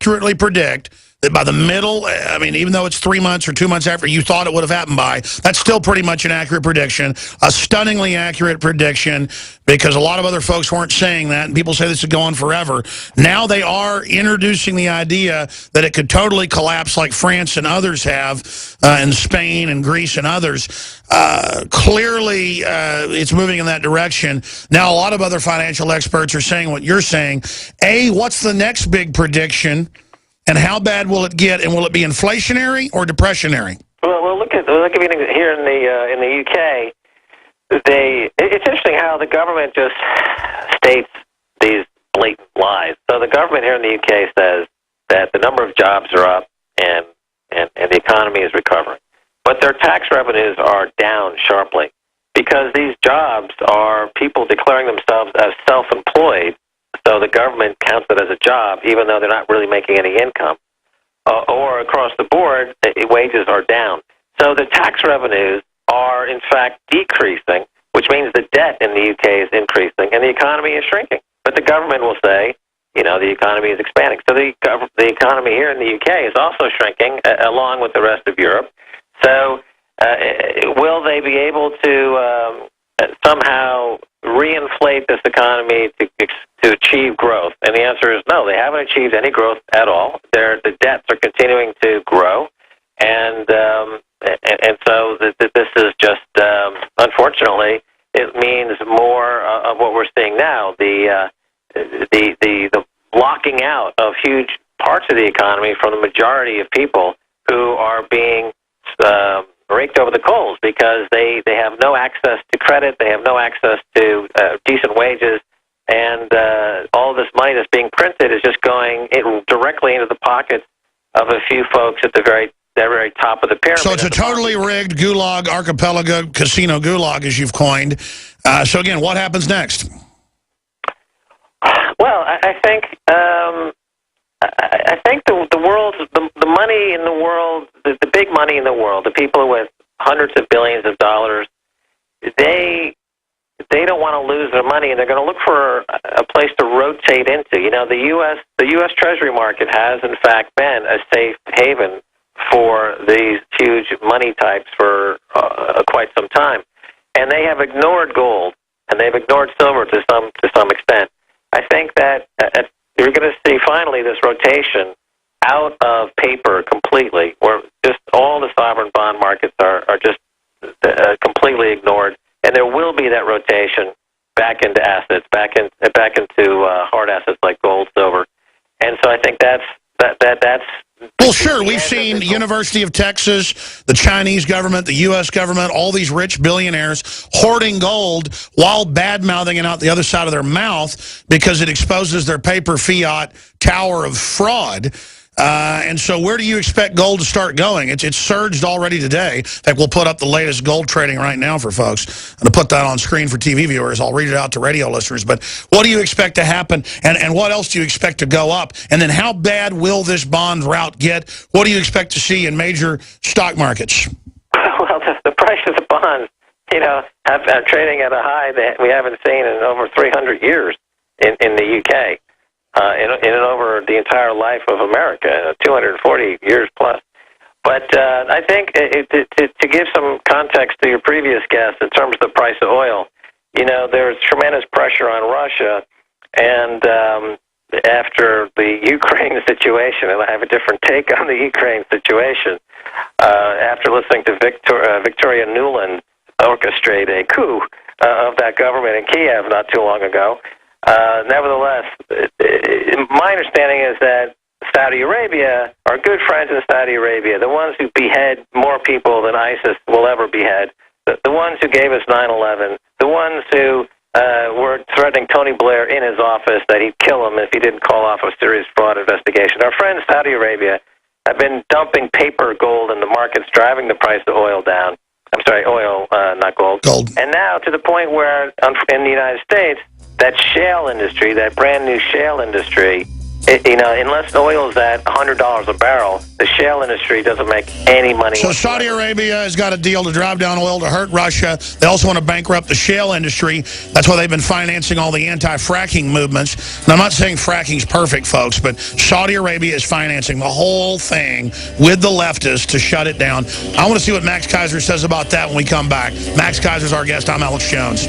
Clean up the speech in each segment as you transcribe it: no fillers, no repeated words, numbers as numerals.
accurately predict that by the middle, I mean, even though it's 3 months or 2 months after you thought it would have happened by, that's still pretty much an accurate prediction, a stunningly accurate prediction, because a lot of other folks weren't saying that, and people say this is going forever. Now they are introducing the idea that it could totally collapse like France and others have, and Spain and Greece and others. Clearly, it's moving in that direction. Now, a lot of other financial experts are saying what you're saying. A, what's the next big prediction? And how bad will it get? And will it be inflationary or depressionary? Well, look at here in the UK. It's interesting how the government just states these blatant lies. So the government here in the UK says that the number of jobs are up and the economy is recovering, but their tax revenues are down sharply because these jobs are people declaring themselves as self-employed. So the government counts it as a job, even though they're not really making any income. Or across the board, wages are down. So the tax revenues are, in fact, decreasing, which means the debt in the UK is increasing, and the economy is shrinking. But the government will say, you know, the economy is expanding. So the economy here in the UK is also shrinking, along with the rest of Europe. So will they be able to somehow reinflate this economy to achieve growth? And the answer is no. They haven't achieved any growth at all. The debts are continuing to grow, and so this is just unfortunately it means more of what we're seeing now. The blocking out of huge parts of the economy from the majority of people who are being raked over the coals because they have no access to credit, they have no access to decent wages, and all this money that's being printed is just going directly into the pockets of a few folks at the very top of the pyramid. So it's a totally rigged gulag, archipelago, casino gulag, as you've coined. So again, what happens next? Well, I think the world, the money in the world, the big money in the world, the people with hundreds of billions of dollars, they don't want to lose their money, and they're going to look for a place to rotate into. You know, the U.S. Treasury market has, in fact, been a safe haven for these huge money types for quite some time, and they have ignored gold and they've ignored silver to some extent. I think that you're going to see finally this rotation out of paper completely, where just all the sovereign bond markets are just completely ignored, and there will be that rotation back into assets, back into hard assets like gold, silver, and so I think that's. Well, sure. We've seen the University of Texas, the Chinese government, the U.S. government, all these rich billionaires hoarding gold while bad-mouthing it out the other side of their mouth because it exposes their paper fiat tower of fraud. And so where do you expect gold to start going? It's surged already today. In fact, we'll put up the latest gold trading right now for folks. I'm going to put that on screen for TV viewers. I'll read it out to radio listeners. But what do you expect to happen, and what else do you expect to go up? And then how bad will this bond route get? What do you expect to see in major stock markets? Well, the price of the bonds, you know, are trading at a high that we haven't seen in over 300 years in the UK. In over the entire life of America, 240 years plus. But I think to give some context to your previous guest in terms of the price of oil, you know, there's tremendous pressure on Russia, and after the Ukraine situation, and I have a different take on the Ukraine situation, after listening to Victoria Nuland orchestrate a coup of that government in Kiev not too long ago. Nevertheless, my understanding is that Saudi Arabia, our good friends in Saudi Arabia, the ones who behead more people than ISIS will ever behead, the ones who gave us 9/11, the ones who were threatening Tony Blair in his office that he'd kill him if he didn't call off a serious fraud investigation. Our friends Saudi Arabia have been dumping paper gold in the markets, driving the price of oil down. I'm sorry, oil, not gold. Gold. And now to the point where in the United States, that shale industry, that brand new shale industry, unless oil is at $100 a barrel, the shale industry doesn't make any money. So Saudi Arabia has got a deal to drive down oil to hurt Russia. They also want to bankrupt the shale industry. That's why they've been financing all the anti-fracking movements. And I'm not saying fracking's perfect, folks, but Saudi Arabia is financing the whole thing with the leftists to shut it down. I want to see what Max Keiser says about that when we come back. Max Keiser's our guest. I'm Alex Jones.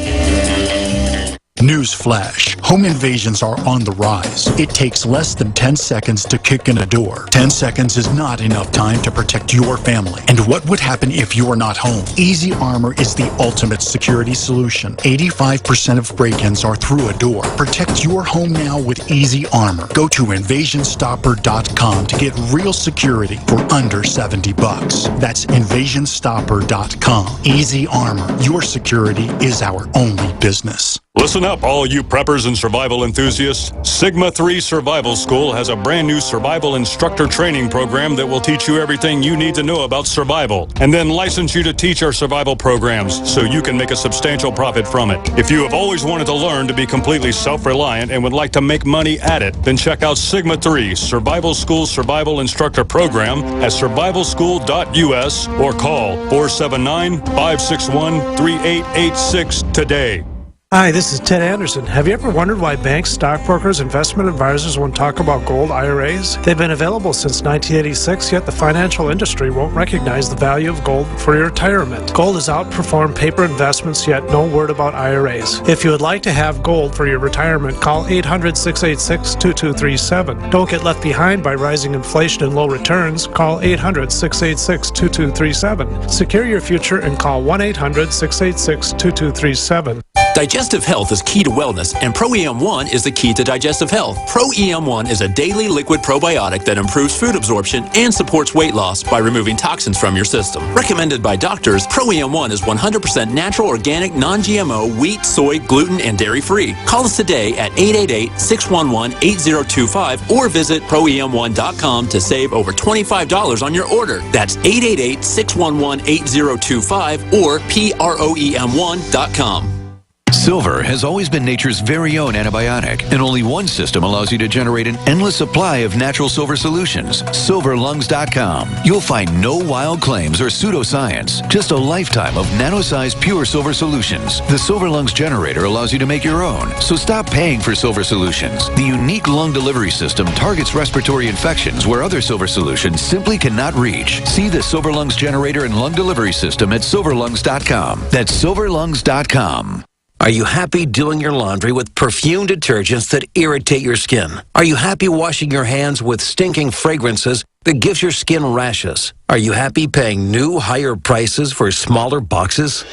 News flash. Home invasions are on the rise. It takes less than 10 seconds to kick in a door. 10 seconds is not enough time to protect your family. And what would happen if you're not home? Easy Armor is the ultimate security solution. 85% of break-ins are through a door. Protect your home now with Easy Armor. Go to invasionstopper.com to get real security for under $70. That's invasionstopper.com. Easy Armor. Your security is our only business. Listen up, all you preppers and survival enthusiasts. Sigma 3 Survival School has a brand new survival instructor training program that will teach you everything you need to know about survival, and then license you to teach our survival programs so you can make a substantial profit from it. If you have always wanted to learn to be completely self-reliant and would like to make money at it, then check out Sigma 3 Survival School Survival Instructor Program at survivalschool.us or call 479-561-3886 today. Hi, this is Ted Anderson. Have you ever wondered why banks, stockbrokers, investment advisors won't talk about gold IRAs? They've been available since 1986, yet the financial industry won't recognize the value of gold for your retirement. Gold has outperformed paper investments, yet no word about IRAs. If you would like to have gold for your retirement, call 800-686-2237. Don't get left behind by rising inflation and low returns. Call 800-686-2237. Secure your future and call 1-800-686-2237. Digestive health is key to wellness, and Pro-EM1 is the key to digestive health. Pro-EM1 is a daily liquid probiotic that improves food absorption and supports weight loss by removing toxins from your system. Recommended by doctors, Pro-EM1 is 100% natural, organic, non-GMO, wheat, soy, gluten, and dairy-free. Call us today at 888-611-8025 or visit ProEM1.com to save over $25 on your order. That's 888-611-8025 or PROEM1.com. Silver has always been nature's very own antibiotic, and only one system allows you to generate an endless supply of natural silver solutions. Silverlungs.com. You'll find no wild claims or pseudoscience, just a lifetime of nano-sized pure silver solutions. The Silver Lungs generator allows you to make your own, so stop paying for silver solutions. The unique lung delivery system targets respiratory infections where other silver solutions simply cannot reach. See the Silver Lungs generator and lung delivery system at silverlungs.com. That's silverlungs.com. Are you happy doing your laundry with perfume detergents that irritate your skin? Are you happy washing your hands with stinking fragrances that gives your skin rashes? Are you happy paying new, higher prices for smaller boxes?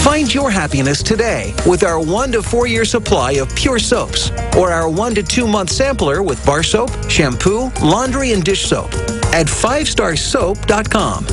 Find your happiness today with our 1 to 4 year supply of pure soaps or our 1 to 2 month sampler with bar soap, shampoo, laundry, and dish soap at 5starsoap.com.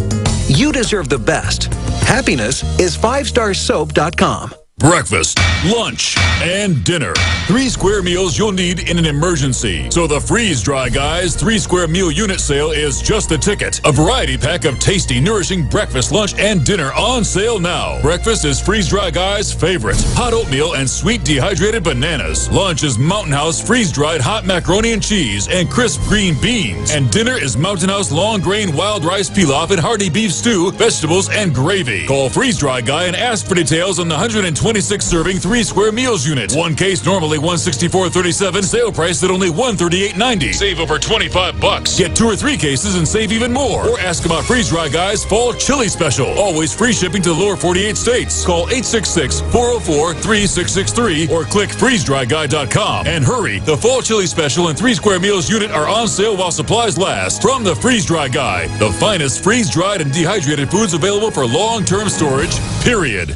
You deserve the best. Happiness is 5starsoap.com. Breakfast, lunch, and dinner. 3 square meals you'll need in an emergency. So the Freeze Dry Guys 3 square meal unit sale is just the ticket. A variety pack of tasty, nourishing breakfast, lunch, and dinner on sale now. Breakfast is Freeze Dry Guys' favorite. Hot oatmeal and sweet dehydrated bananas. Lunch is Mountain House freeze-dried hot macaroni and cheese and crisp green beans. And dinner is Mountain House long grain wild rice pilaf and hearty beef stew, vegetables, and gravy. Call Freeze Dry Guy and ask for details on the 126 serving 3 square meals unit. One case normally $164.37. Sale price at only $138.90. Save over $25. Get 2 or 3 cases and save even more. Or ask about Freeze Dry Guys Fall Chili Special. Always free shipping to the lower 48 states. Call 866-404-3663 or click freezedryguy.com. And hurry, the Fall Chili Special and 3 square meals unit are on sale while supplies last. From the Freeze Dry Guy, the finest freeze-dried and dehydrated foods available for long-term storage, period.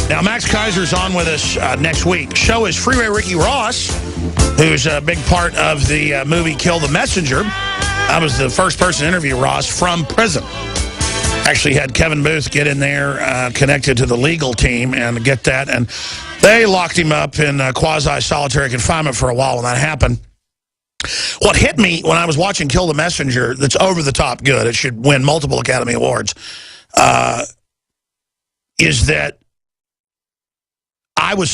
Now, Max Keiser's on with us next week. Show is Freeway Ricky Ross, who's a big part of the movie Kill the Messenger. I was the first person to interview Ross from prison. Actually had Kevin Booth get in there, connected to the legal team, and get that. And they locked him up in quasi-solitary confinement for a while when that happened. What hit me when I was watching Kill the Messenger, that's over the top good, it should win multiple Academy Awards, is that I was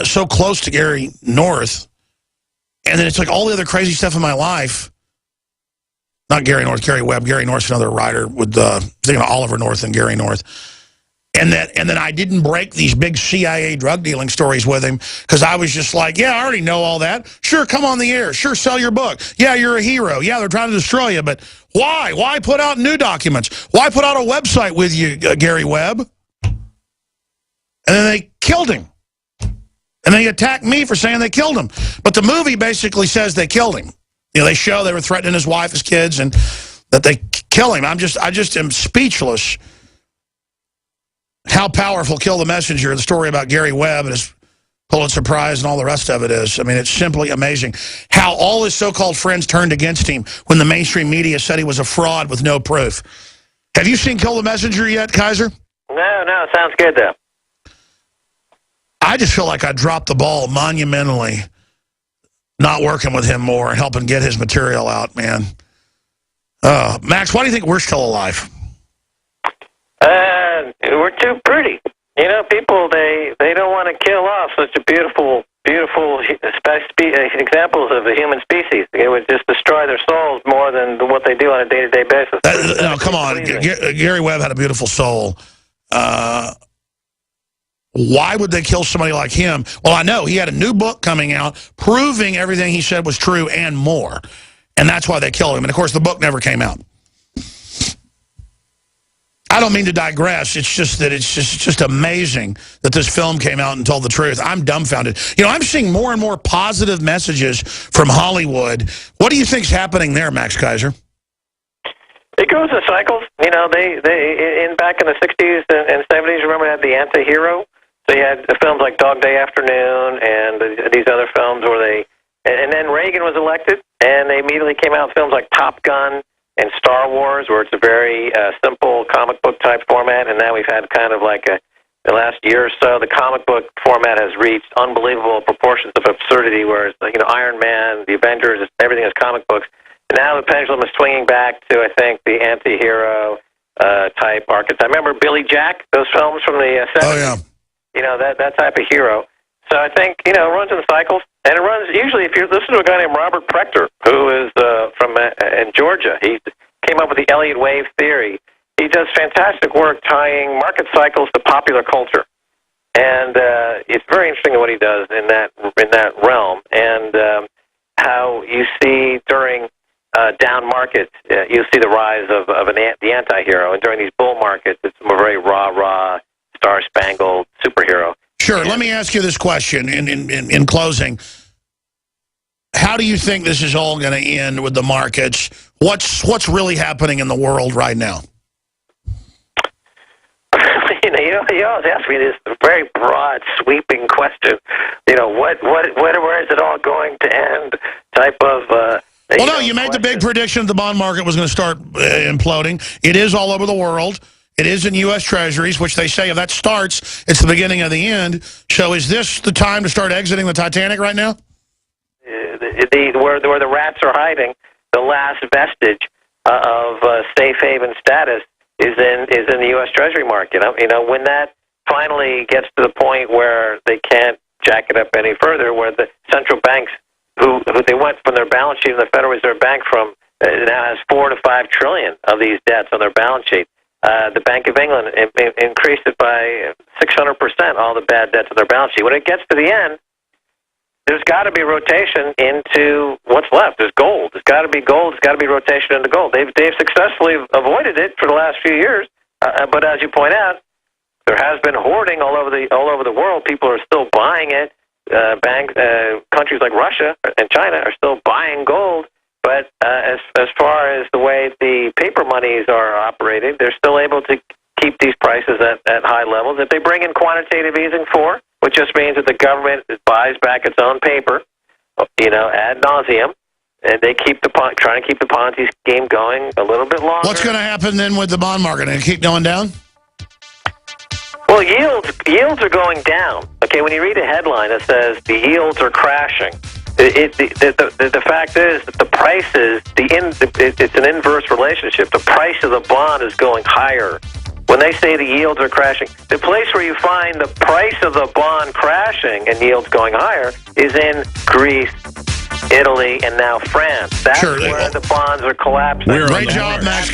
so close to Gary North, and then it's like all the other crazy stuff in my life. Not Gary North, Gary Webb. Gary North's another writer with thinking of Oliver North and Gary North. And then I didn't break these big CIA drug dealing stories with him because I was just like, yeah, I already know all that. Sure, come on the air. Sure, sell your book. Yeah, you're a hero. Yeah, they're trying to destroy you, but why? Why put out new documents? Why put out a website with you, Gary Webb? And then they killed him. And they attacked me for saying they killed him. But the movie basically says they killed him. You know, they show they were threatening his wife, his kids, and that they kill him. I just am speechless how powerful Kill the Messenger, the story about Gary Webb and his Pulitzer Prize and all the rest of it is. I mean, it's simply amazing how all his so-called friends turned against him when the mainstream media said he was a fraud with no proof. Have you seen Kill the Messenger yet, Keiser? No, sounds good, though. I just feel like I dropped the ball monumentally not working with him more and helping get his material out, man. Max, why do you think we're still alive? We're too pretty. You know, people, they don't want to kill off such a beautiful examples of the human species. It would just destroy their souls more than what they do on a day-to-day basis. No, come on. Gary Webb had a beautiful soul. Why would they kill somebody like him? Well, I know he had a new book coming out proving everything he said was true and more. And that's why they killed him. And, of course, the book never came out. I don't mean to digress. It's just that it's just amazing that this film came out and told the truth. I'm dumbfounded. You know, I'm seeing more and more positive messages from Hollywood. What do you think's happening there, Max Keiser? It goes in cycles. You know, they back in the 60s and 70s, remember, they had the anti-hero? So you had films like Dog Day Afternoon and these other films where and then Reagan was elected, and they immediately came out with films like Top Gun and Star Wars, where it's a very simple comic book type format, and now we've had kind of like the last year or so, the comic book format has reached unbelievable proportions of absurdity, whereas, you know, Iron Man, the Avengers, everything is comic books. And now the pendulum is swinging back to, I think, the anti-hero type archetype. Remember Billy Jack, those films from the 70s? Oh, yeah. You know, that type of hero. So I think, you know, it runs in cycles. And it runs, usually, if you listen to a guy named Robert Prechter, who is from in Georgia, he came up with the Elliott Wave theory. He does fantastic work tying market cycles to popular culture. And it's very interesting what he does in that realm. And how you see during down markets, you see the rise of the anti-hero. And during these bull markets, it's a very rah-rah, star-spangled superhero. Sure. Let me ask you this question in closing. How do you think this is all going to end with the markets? What's really happening in the world right now? You always ask me this very broad, sweeping question. You know, where is it all going to end? Type of. Well, no, you made the big prediction the bond market was going to start imploding. It is all over the world. It is in U.S. Treasuries, which they say if that starts, it's the beginning of the end. So is this the time to start exiting the Titanic right now? Where the rats are hiding, the last vestige of safe haven status is in the U.S. Treasury market. You know, when that finally gets to the point where they can't jack it up any further, where the central banks, who they went from their balance sheet, and the Federal Reserve Bank now has $4 to $5 trillion of these debts on their balance sheet. The Bank of England increased it by 600%, all the bad debts on their balance sheet. When it gets to the end, there's got to be rotation into what's left. There's gold. There's got to be gold. There's got to be rotation into gold. They've successfully avoided it for the last few years. But as you point out, there has been hoarding all over the world. People are still buying it. Countries like Russia and China are still buying gold. But as far as the way the paper monies are operating, they're still able to keep these prices at high levels. If they bring in quantitative easing which just means that the government buys back its own paper, you know, ad nauseum, and they trying to keep the Ponzi scheme going a little bit longer. What's going to happen then with the bond market? Going to keep going down? Well, yields are going down. Okay, when you read a headline that says the yields are crashing, The fact is that the prices, it's an inverse relationship. The price of the bond is going higher. When they say the yields are crashing, the place where you find the price of the bond crashing and yields going higher is in Greece, Italy, and now France. That's where the bonds are collapsing. Great job, Max